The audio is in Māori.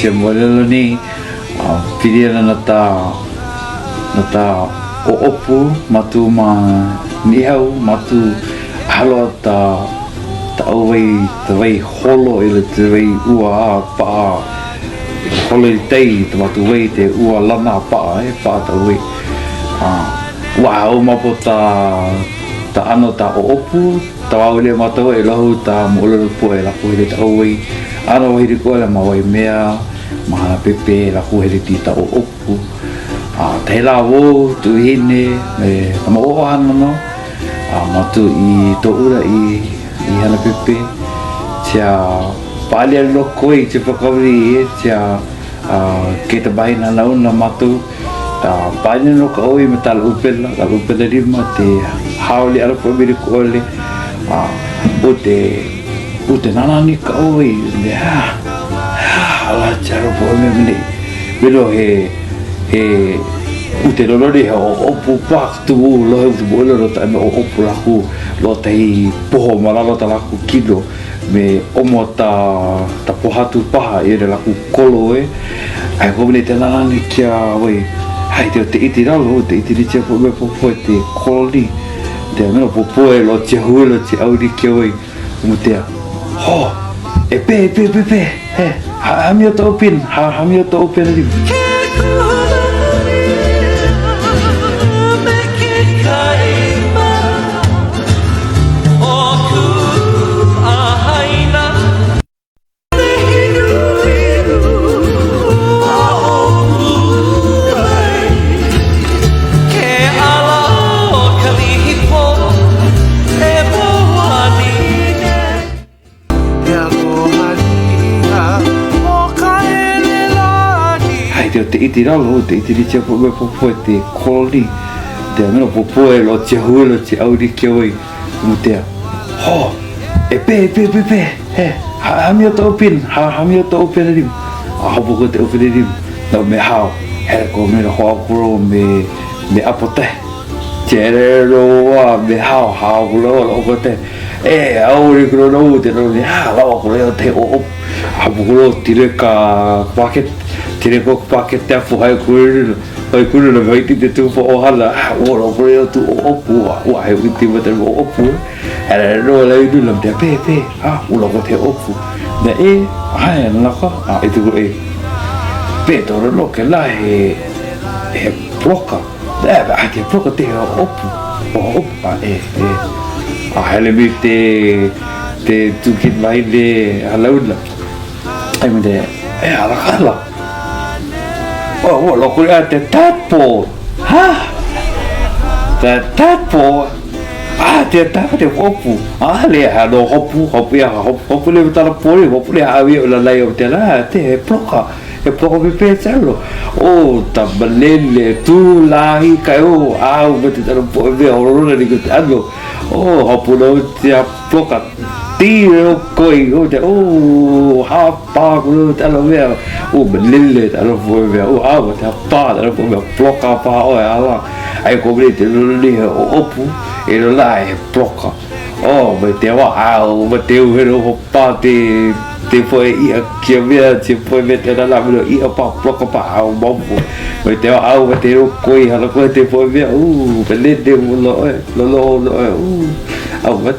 tia Moʻolelo ni pili ana na tā ʻoʻopu matu ma Niʻihau matu halo ta auwei te wei holo i le te wei ua paa holo i tei te matu wei te ua lana paa paa ta wei ua au mapo ta ano ta ʻoʻopu ta wau le matau e lahu ta Moʻolelo pua e lako hele ta auwei ano wahiri koe le mawai mea ma Hanapēpē lako hele ti ta ʻoʻopu ta hela wo tu hine me ta ʻohana no matu i Kōʻula i Hanapēpē tia pālia loko i te whakauri tia ke te bahina launa matu pālia loko au i me tala upela rima te haole ala pōmiri koole o te nanani ka au i le ala tjaro pōmiri milo he te lolori he ʻoʻopu pak tu lohe u te Moʻolelo ta me ʻoʻopu laku lo tei poho malalo ta laku kilo me omo ta pohatu paha i re laku kolo ai komene te nanani kia wei hai te iti ralo te iti ritia po me popo e te koloni te amena popo e lo tia huelo te auri kia wei umu tea ho e pe hami o ta opin hami o ta opin ali te iti ralo, te iti ritia po me popo e te koloni te amena popo e lo tia huelo te auri kia wei umu tea ho e pe hami o ta opin hami o ta opin arim hapo ko te opin arim no me hao here ko me na hoa kuro me apote tere roa me hao kuro lo ko te auri kuro no te no me lawa kuro te o hapo kuro tire ka paket tire ko paket te afu hai kuru na vai te tupo ʻohana ora kore tu ʻoʻopu ua he uti ma te ʻoʻopu era no la idu lam te pe ula ko te ʻoʻopu na ai na ka e tu pe to no ke la he ploka ba te ploka te ʻoʻopu hele mi te tukin mai le alauna ai me te ala kala lo kuria te tapo te tapo te tapo te hopu le no hopu le tala poli hopu le avi o la lai o te la te ploka me pensalo ta balele tu lahi kai au me te tala po ve orona ni te ano hopu no te ploka tiro koi o te hapa ko te alo vea balele te alo fo vea te pa te alo fo vea ploka pa ala ai ko te loli ʻoʻopu e lo la e ploka me te wa me te uhero hopa te foi ia kia vea te foi me te la me ia pa ploka pa au mambo me te wa me te ro koi hala ko te foi vea balele lo me